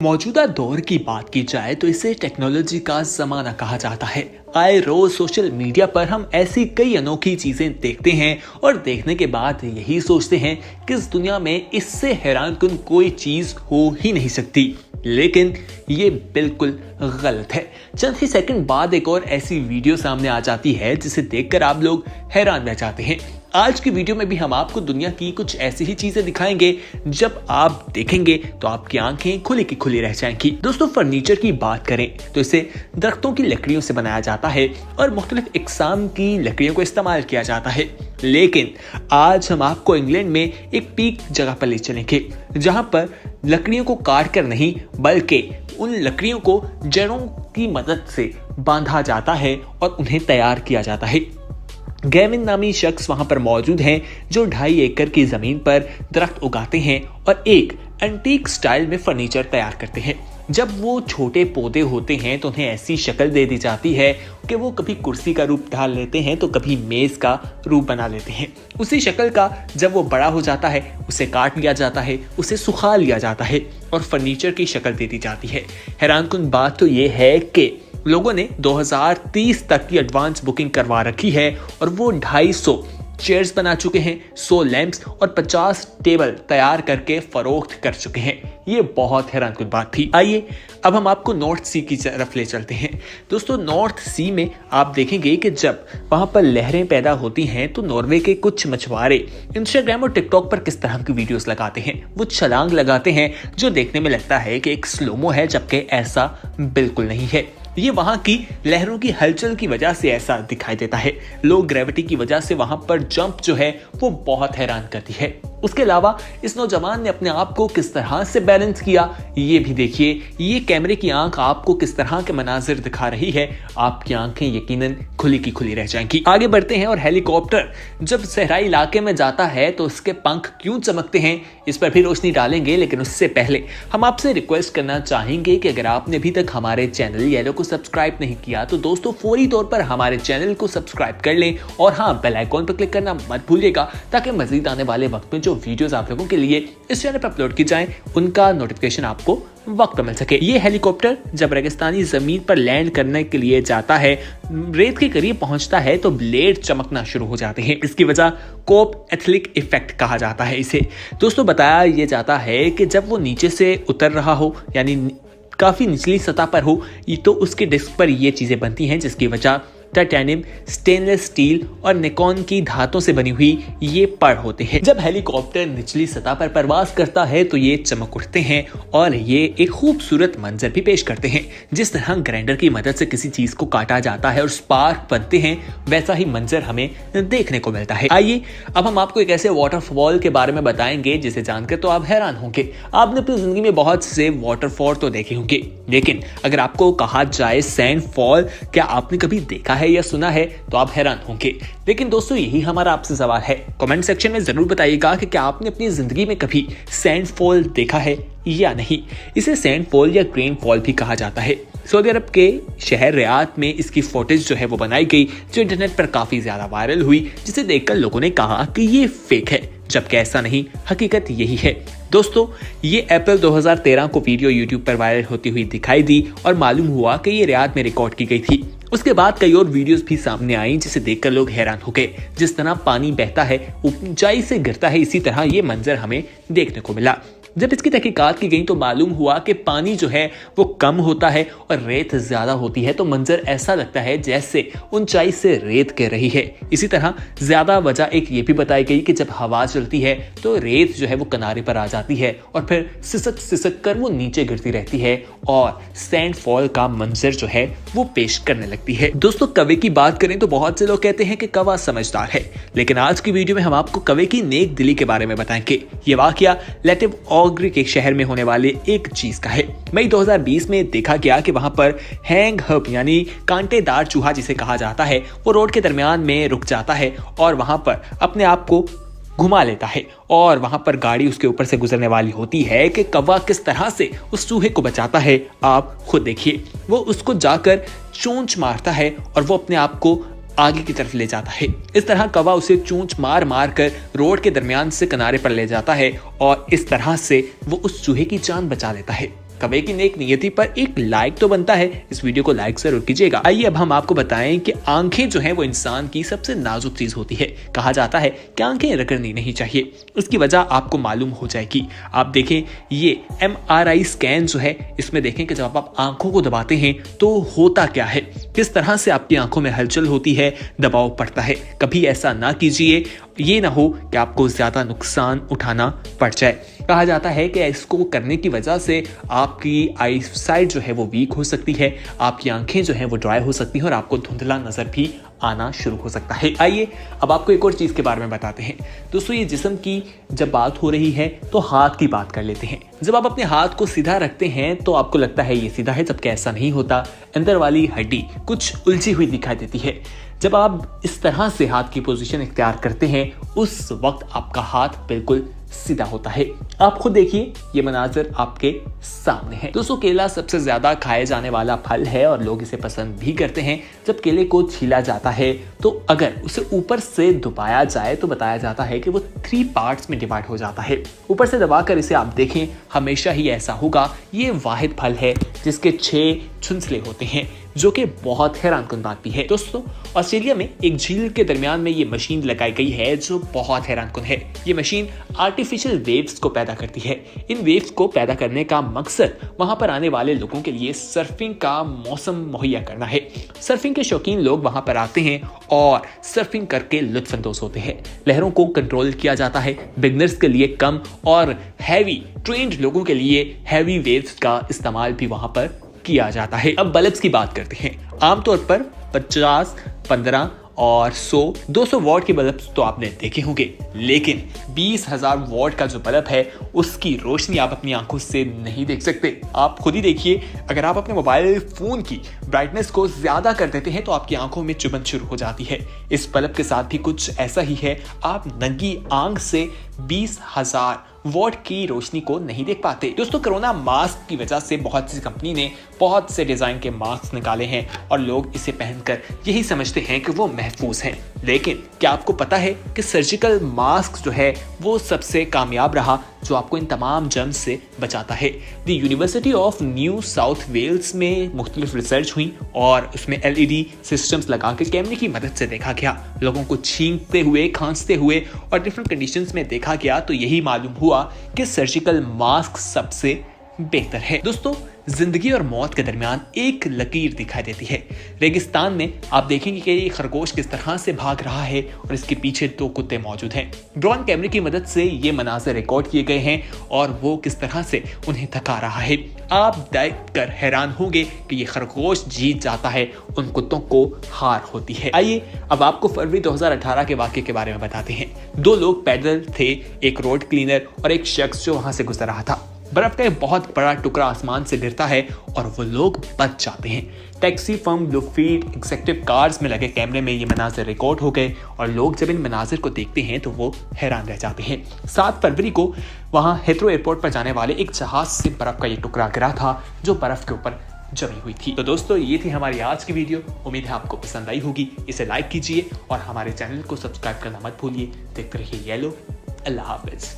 मौजूदा दौर की बात की जाए तो इसे टेक्नोलॉजी का जमाना कहा जाता है। आए रोज सोशल मीडिया पर हम ऐसी कई अनोखी चीजें देखते हैं और देखने के बाद यही सोचते हैं कि इस दुनिया में इससे हैरानकुन कोई चीज हो ही नहीं सकती, लेकिन ये बिल्कुल गलत है। चंद ही सेकंड बाद एक और ऐसी वीडियो सामने आ जाती है जिसे देखकर आप लोग हैरान रह जाते हैं। आज की वीडियो में भी हम आपको दुनिया की कुछ ऐसी ही चीजें दिखाएंगे, जब आप देखेंगे तो आपकी आंखें खुली की खुली रह जाएंगी। दोस्तों, फर्नीचर की बात करें तो इसे दरख्तों की लकड़ियों से बनाया जाता है और मुख्तलिफ इकसाम की लकड़ियों को इस्तेमाल किया जाता है। लेकिन आज हम आपको इंग्लैंड में एक पीक जगह पर ले चलेंगे, जहां पर लकड़ियों को काट कर नहीं बल्कि उन लकड़ियों को जड़ों की मदद से बांधा जाता है और उन्हें तैयार किया जाता है। गैविन नामी शख्स वहां पर मौजूद हैं जो 2.5 एकड़ की जमीन पर दरख्त उगाते हैं और एक एंटीक स्टाइल में फर्नीचर तैयार करते हैं। जब वो छोटे पौधे होते हैं तो उन्हें ऐसी शक्ल दे दी जाती है कि वो कभी कुर्सी का रूप ढाल लेते हैं तो कभी मेज का रूप बना लेते हैं। उसी शक्ल का जब वो बड़ा हो जाता है उसे काट लिया जाता है, उसे सुखा लिया जाता है और फर्नीचर की शक्ल दे दी जाती है। हैरानकुन बात तो ये है कि लोगों ने 2030 तक की एडवांस बुकिंग करवा रखी है और वो 250 चेयर्स बना चुके हैं, 100 लैंप्स और 50 टेबल तैयार करके फरोख्त कर चुके हैं। ये बहुत हैरानकुन बात थी। आइए अब हम आपको नॉर्थ सी की तरफ ले चलते हैं। दोस्तों, नॉर्थ सी में आप देखेंगे कि जब वहां पर लहरें पैदा होती हैं तो नॉर्वे के कुछ मछुआरे इंस्टाग्राम और टिकटॉक पर किस तरह की वीडियोस लगाते हैं। वो छलांग लगाते हैं जो देखने में लगता है कि एक स्लोमो है, जबकि ऐसा बिल्कुल नहीं है। ये वहां की लहरों की हलचल की वजह से ऐसा दिखाई देता है। लो ग्रेविटी की वजह से वहां पर जंप जो है वो बहुत हैरान करती है। उसके अलावा इस नौजवान ने अपने आप को किस तरह से बैलेंस किया ये भी देखिए। ये कैमरे की आंख आपको किस तरह के मनाजिर दिखा रही है, आपकी आंखें यकीनन खुली की खुली रह जाएंगी। आगे बढ़ते हैं और हेलीकॉप्टर जब सहराई इलाके में जाता है तो उसके पंख क्यों चमकते हैं इस पर भी रोशनी डालेंगे, लेकिन उससे पहले हम आपसे रिक्वेस्ट करना चाहेंगे कि अगर आपने अभी तक हमारे चैनल येलो को सब्सक्राइब नहीं किया तो दोस्तों फौरी तौर पर हमारे चैनल को सब्सक्राइब कर लें और हाँ, बेल आइकॉन पर क्लिक करना मत भूलिएगा ताकि मजीद आने वाले वक्त में जो वीडियोस आप लोगों के लिए इस चैनल पर अपलोड की जाएं उनका नोटिफिकेशन आपको वक्त पर मिल सके। ये हेलीकॉप्टर जब रेगिस्तानी जमीन पर लैंड करने के लिए जाता है, रेत के करीब पहुंचता है तो ब्लेड चमकना शुरू हो जाते हैं। इसकी वजह कोप एथलिक इफेक्ट कहा जाता है इसे। दोस्तों, बताया यह जाता है कि जब वो नीचे से उतर रहा हो, यानी काफी निचली सतह पर हो, तो उसके डिस्क पर ये चीजें बनती हैं जिसकी वजह टाइटेनियम, स्टेनलेस स्टील और निकॉन की धातों से बनी हुई ये पड़ होते हैं। जब हेलीकॉप्टर निचली सतह पर परवास करता है तो ये चमक उठते हैं और ये एक खूबसूरत मंजर भी पेश करते हैं। जिस तरह ग्राइंडर की मदद से किसी चीज को काटा जाता है और स्पार्क बनते हैं, वैसा ही मंजर हमें देखने को मिलता है। आइए अब हम आपको एक ऐसे वाटरफॉल के बारे में बताएंगे जिसे जानकर तो आप हैरान होंगे। आपने अपनी जिंदगी में बहुत से वाटरफॉल तो देखे होंगे, लेकिन अगर आपको कहा जाए सैंड फॉल, क्या आपने कभी देखा है या सुना है तो आप हैरान होंगे। लेकिन दोस्तों, यही हमारा आपसे सवाल है। कमेंट सेक्शन में जरूर बताइएगा कि क्या आपने अपनी जिंदगी में कभी सैंड फॉल देखा है या नहीं। इसे सैंड फॉल या ग्रेन फॉल भी कहा जाता है। सऊदी अरब के शहर रियाद में इसकी फुटेज जो है वो बनाई गई, जो इंटरनेट पर काफी ज्यादा वायरल हुई, जिसे देखकर लोगों ने कहा कि ये फेक है, जबकि ऐसा नहीं, हकीकत यही है। दोस्तों, ये अप्रैल 2013 को वीडियो यूट्यूब पर वायरल होती हुई दिखाई दी और मालूम हुआ कि ये रियाद में रिकॉर्ड की गई थी। उसके बाद कई और वीडियोस भी सामने आई जिसे देखकर लोग हैरान हो गए। जिस तरह पानी बहता है, ऊंचाई से गिरता है, इसी तरह ये मंजर हमें देखने को मिला। जब इसकी तहकीकात की गई तो मालूम हुआ कि पानी जो है वो कम होता है और रेत ज्यादा होती है, तो मंजर ऐसा लगता है जैसे ऊंचाई से रेत गिर रही है। इसी तरह ज्यादा वजह एक ये भी बताई गई कि जब हवा चलती है तो रेत जो है वो किनारे पर आ जाती है और फिर सिसक सिसक कर वो नीचे गिरती रहती है और सैंड फॉल का मंजर जो है वो पेश करने लगती है। दोस्तों, कौवे की बात करें तो बहुत से लोग कहते हैं कि कौवा समझदार है, लेकिन आज की वीडियो में हम आपको कौवे की नेक दिली के बारे में बताएंगे। ये वाकया लेटिव ऑग्री के शहर में होने वाले एक चीज का है। मई 2020 में देखा गया कि वहां पर हैंग हब यानी कांटेदार चूहा जिसे कहा जाता है, वो रोड के दरमियान में रुक जाता है और वहां पर अपने आप को घुमा लेता है और वहां पर गाड़ी उसके ऊपर से गुजरने वाली होती है कि कौवा किस तरह से उस चूहे को बचाता है आप खुद देखिए। वो उसको जाकर चोंच मारता है और वो अपने आप को आगे की तरफ ले जाता है। इस तरह कौवा उसे चोंच मार मार कर रोड के दरमियान से किनारे पर ले जाता है और इस तरह से वो उस चूहे की जान बचा लेता है। कभी की नेक नियति पर एक लाइक तो बनता है, इस वीडियो को लाइक जरूर कीजिएगा। आइए अब हम आपको बताएं कि आंखें जो है वो इंसान की सबसे नाजुक चीज होती है। कहा जाता है कि आंखें रगड़नी नहीं चाहिए, उसकी वजह आपको मालूम हो जाएगी। आप देखें ये MRI स्कैन जो है, इसमें देखें कि जब आप आंखों को दबाते हैं तो होता क्या है, किस तरह से आपकी आंखों में हलचल होती है, दबाव पड़ता है। कभी ऐसा ना कीजिए, ये ना हो कि आपको ज्यादा नुकसान उठाना पड़ जाए। कहा जाता है कि इसको करने की वजह से आपकी आई साइट जो है वो वीक हो सकती है, आपकी आंखें जो है वो ड्राई हो सकती हैं और आपको धुंधला नजर भी आना शुरू हो सकता है। आइए अब आपको एक और चीज के बारे में बताते हैं। दोस्तों ये जिस्म की जब बात हो रही है तो हाथ की बात कर लेते हैं। जब आप अपने हाथ को सीधा रखते हैं तो आपको लगता है ये सीधा है, जबकि ऐसा नहीं होता। अंदर वाली हड्डी कुछ उलझी हुई दिखाई देती है। जब आप इस तरह से हाथ की पोजीशन इख्तियार करते हैं उस वक्त आपका हाथ बिल्कुल सीधा होता है। आप खुद देखिए, ये मनाजर आपके सामने है। दोस्तों केला सबसे ज्यादा खाए जाने वाला फल है और लोग इसे पसंद भी करते हैं। जब केले को छीला जाता है तो अगर उसे ऊपर से दबाया जाए तो बताया जाता है कि वो 3 पार्ट्स में डिवाइड हो जाता है। ऊपर से दबाकर इसे आप देखें, हमेशा ही ऐसा होगा। ये वाहिद फल है जिसके 6 छुंछले होते हैं, जो कि बहुत हैरानकुन बात भी है। दोस्तों ऑस्ट्रेलिया में एक झील के दरमियान में ये मशीन लगाई गई है जो बहुत हैरानकुन है। ये मशीन आर्टिफिशियल वेव्स को पैदा करती है। इन वेव्स को पैदा करने का मकसद वहां पर आने वाले लोगों के लिए सर्फिंग का मौसम मुहैया करना है। सर्फिंग के शौकीन लोग वहां पर आते हैं और सर्फिंग करके लुत्फानंदोज होते हैं। लहरों को कंट्रोल किया जाता है। बिगनर्स के लिए कम और हैवी ट्रेंड लोगों के लिए हैवी वेव्स का इस्तेमाल भी वहां पर किया जाता है। अब बल्ब्स की बात करते हैं। आमतौर पर 50, 15 और 100, 200 वॉट के बल्ब तो आपने देखे होंगे, लेकिन 20,000 वॉट का जो बल्ब है उसकी रोशनी आप अपनी आंखों से नहीं देख सकते। आप खुद ही देखिए, अगर आप अपने मोबाइल फोन की ब्राइटनेस को ज्यादा कर देते हैं तो आपकी आंखों में चुभन शुरू हो जाती है। इस बल्ब के साथ भी कुछ ऐसा ही है। आप नंगी आंख से 20,000 वॉट की रोशनी को नहीं देख पाते। दोस्तों कोरोना मास्क की वजह से बहुत सी कंपनी ने बहुत से डिजाइन के मास्क निकाले हैं और लोग इसे पहनकर यही समझते हैं कि वो महफूज हैं। लेकिन क्या आपको पता है कि सर्जिकल मास्क जो है वो सबसे कामयाब रहा, जो आपको इन तमाम जर्म्स से बचाता है। The University of New South Wales में मुख्तलिफ रिसर्च हुई और उसमें LED सिस्टम्स लगा के कैमरे की मदद से देखा गया। लोगों को छींकते हुए, खांसते हुए और डिफरेंट कंडीशंस में देखा गया तो यही मालूम हुआ कि सर्जिकल मास्क सबसे बेहतर है। दोस्तों जिंदगी और मौत के दरमियान एक लकीर दिखाई देती है। रेगिस्तान में आप देखेंगे कि ये खरगोश किस तरह से भाग रहा है और इसके पीछे 2 कुत्ते मौजूद हैं। ड्रोन कैमरे की मदद से ये मनाज़र रिकॉर्ड किए गए हैं और वो किस तरह से उन्हें थका रहा है। आप देखकर हैरान होंगे कि ये खरगोश जीत जाता है, उन कुत्तों को हार होती है। आइए अब आपको फरवरी 2018 के वाकये के बारे में बताते हैं। 2 लोग पैदल थे, एक रोड क्लीनर और एक शख्स जो वहां से गुजर रहा था। बर्फ का एक बहुत बड़ा टुकड़ा आसमान से गिरता है और वो लोग बच जाते हैं। टैक्सी फर्म ब्लूफील्ड एग्जीक्यूटिव कार्स में लगे कैमरे में ये मनाजिर रिकॉर्ड हो गए और लोग जब इन मनाजिर को देखते हैं तो वो हैरान रह जाते हैं। 7 फरवरी को वहां हेथ्रो एयरपोर्ट पर जाने वाले एक जहाज से बर्फ का ये टुकड़ा गिरा था जो बर्फ के ऊपर जमी हुई थी। तो दोस्तों ये थी हमारी आज की वीडियो। उम्मीद है आपको पसंद आई होगी। इसे लाइक कीजिए और हमारे चैनल को सब्सक्राइब करना मत भूलिए। देखते रहिए येलो। अल्लाह हाफिज।